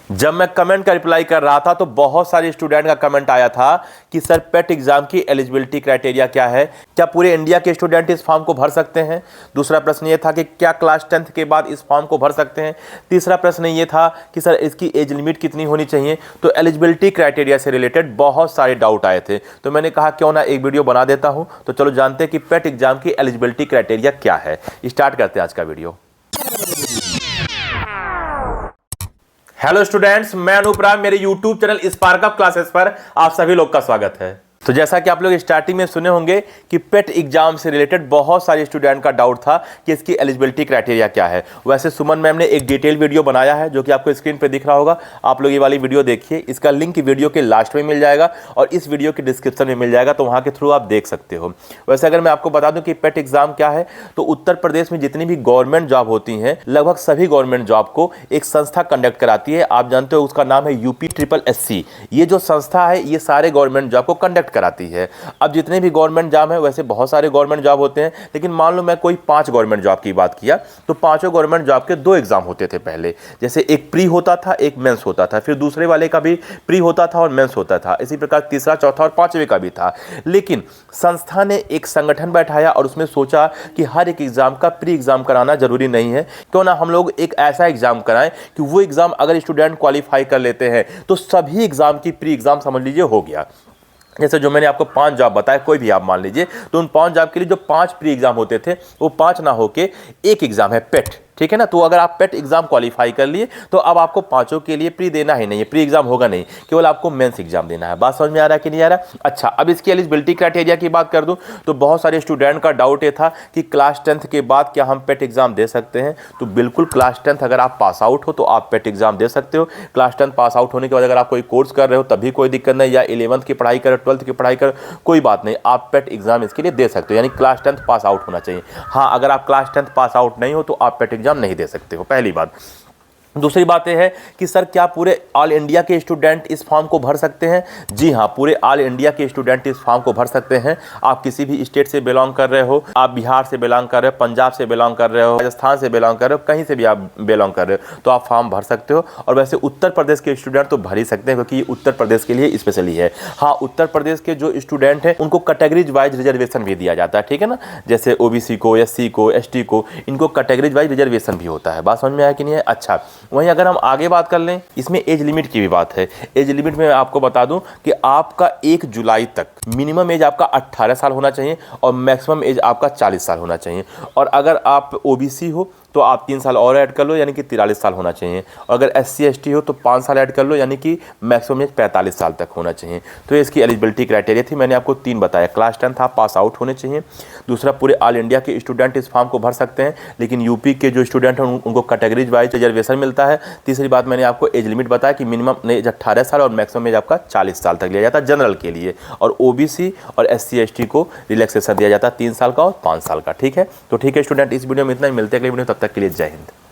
जब मैं कमेंट का रिप्लाई कर रहा था तो बहुत सारे स्टूडेंट का कमेंट आया था कि सर पेट एग्जाम की एलिजिबिलिटी क्राइटेरिया क्या है, क्या पूरे इंडिया के स्टूडेंट इस फॉर्म को भर सकते हैं। दूसरा प्रश्न ये था कि क्या क्लास 10th के बाद इस फॉर्म को भर सकते हैं। तीसरा प्रश्न ये था कि सर इसकी एज लिमिट कितनी होनी चाहिए। तो एलिजिबिलिटी क्राइटेरिया से रिलेटेड बहुत सारे डाउट आए थे, तो मैंने कहा क्यों ना एक वीडियो बना देता हूं। तो चलो जानते हैं कि पेट एग्जाम की एलिजिबिलिटी क्राइटेरिया क्या है। स्टार्ट करते हैं आज का वीडियो। हेलो स्टूडेंट्स, मैं अनूप राम, मेरे YouTube channel spark up classes पर आप सभी लोग का स्वागत है। तो जैसा कि आप लोग स्टार्टिंग में सुने होंगे कि पेट एग्जाम से रिलेटेड बहुत सारे स्टूडेंट का डाउट था कि इसकी एलिजिबिलिटी क्राइटेरिया क्या है। वैसे सुमन मैम ने एक डिटेल वीडियो बनाया है जो कि आपको स्क्रीन पे दिख रहा होगा। आप लोग ये वाली वीडियो देखिए, इसका लिंक वीडियो के लास्ट में मिल जाएगा और इस वीडियो के डिस्क्रिप्शन में मिल जाएगा, तो वहाँ के थ्रू आप देख सकते हो। वैसे अगर मैं आपको बता दूँ कि पेट एग्जाम क्या है, तो उत्तर प्रदेश में जितनी भी गवर्नमेंट जॉब होती हैं, लगभग सभी गवर्नमेंट जॉब को एक संस्था कंडक्ट कराती है। आप जानते हो उसका नाम है UPSSC। ये जो संस्था है ये सारे गवर्नमेंट जॉब को कंडक्ट कराती है। अब जितने भी गवर्नमेंट जॉब है, वैसे बहुत सारे गवर्नमेंट जॉब होते हैं, लेकिन मान लो मैं कोई 5 गवर्नमेंट जॉब की बात किया तो पांचों गवर्नमेंट जॉब के 2 एग्जाम होते थे पहले। जैसे एक प्री होता था, एक मेंस होता था, फिर दूसरे वाले का भी प्री होता था और मेंस होता था। इसी प्रकार तीसरा, चौथा और पांचवें का भी था। लेकिन संस्था ने एक संगठन बैठाया और उसमें सोचा कि हर एक एग्जाम का प्री एग्जाम कराना जरूरी नहीं है, क्यों ना हम लोग एक ऐसा एग्जाम कराएं कि वो एग्जाम अगर स्टूडेंट क्वालिफाई कर लेते हैं तो सभी एग्जाम की प्री एग्जाम समझ लीजिए हो गया। जैसे जो मैंने आपको 5 जॉब बताया, कोई भी आप मान लीजिए, तो उन 5 जॉब के लिए जो 5 प्री एग्जाम होते थे वो 5 ना होके एक एग्जाम है पेट, ठीक है ना। तो अगर आप पेट एग्जाम क्वालिफाई कर लिए तो अब आपको पांचों के लिए प्री देना ही नहीं है, प्री एग्जाम होगा नहीं, केवल आपको मेंस एग्जाम देना है। बात समझ में आ रहा है कि नहीं आ रहा। अच्छा, अब इसकी एलिजिबिलिटी क्राइटेरिया की बात कर दूं तो बहुत सारे स्टूडेंट का डाउट ये था कि क्लास 10th के बाद क्या हम पेट एग्जाम दे सकते हैं। तो बिल्कुल, क्लास 10th अगर आप पास आउट हो तो आप पेट एग्जाम दे सकते हो। क्लास 10th पास आउट होने के बाद अगर आप कोई कोर्स कर रहे हो तभी कोई दिक्कत नहीं, या 11th की पढ़ाई कर, 12th की पढ़ाई कर, कोई बात नहीं, आप पेट एग्जाम इसके लिए दे सकते हो। यानी क्लास 10th पास आउट होना चाहिए। हाँ, अगर आप क्लास 10th पास आउट नहीं हो तो आप पेट एग्जाम नहीं दे सकते हो, पहली बात। दूसरी बात यह है कि सर क्या पूरे ऑल इंडिया के स्टूडेंट इस फॉर्म को भर सकते हैं। जी हाँ, पूरे ऑल इंडिया के स्टूडेंट इस फॉर्म को भर सकते हैं। आप किसी भी स्टेट से बिलोंग कर रहे हो, आप बिहार से बिलोंग कर रहे हो, पंजाब से बिलोंग कर रहे हो, राजस्थान से बिलोंग कर रहे हो, कहीं से भी आप बिलोंग कर रहे हो तो आप फॉर्म भर सकते हो। और वैसे उत्तर प्रदेश के स्टूडेंट तो भर ही सकते हैं, क्योंकि उत्तर प्रदेश के लिए स्पेशली है। हाँ, उत्तर प्रदेश के जो स्टूडेंट हैं उनको कैटेगरीज वाइज रिजर्वेशन भी दिया जाता है, ठीक है ना। जैसे OBC को, SC को, ST को, इनको कैटेगरीज वाइज रिजर्वेशन भी होता है। बात समझ में आया कि नहीं है। अच्छा, वहीं अगर हम आगे बात कर लें, इसमें एज लिमिट की भी बात है। एज लिमिट में आपको बता दूं कि आपका 1 जुलाई तक मिनिमम एज आपका 18 साल होना चाहिए और मैक्सिमम एज आपका 40 साल होना चाहिए। और अगर आप OBC हो तो आप 3 साल और ऐड कर लो, यानी कि 43 साल होना चाहिए। और अगर SC ST हो तो 5 साल ऐड कर लो, यानी कि मैक्सिमम एज 45 साल तक होना चाहिए। तो इसकी एलिजिबिलिटी क्राइटेरिया थी, मैंने आपको 3 बताया। क्लास 10th आप पास आउट होने चाहिए। दूसरा, पूरे ऑल इंडिया के स्टूडेंट इस फॉर्म को भर सकते हैं, लेकिन यूपी के जो स्टूडेंट हैं उनको कैटेगरीज वाइज रिजर्वेशन मिलता है। तीसरी बात, मैंने आपको एज लिमिट बताया कि मिनिमम एज 18 साल और मैक्सिमम एज आपका 40 साल तक लिया जाता है जनरल के लिए। और OBC और SC ST को रिलैक्सेशन दिया जाता है 3 साल का और 5 साल का, ठीक है। तो ठीक है स्टूडेंट, इस वीडियो में इतना ही, मिलते हैं अगले वीडियो, तब तक के लिए जय हिंद।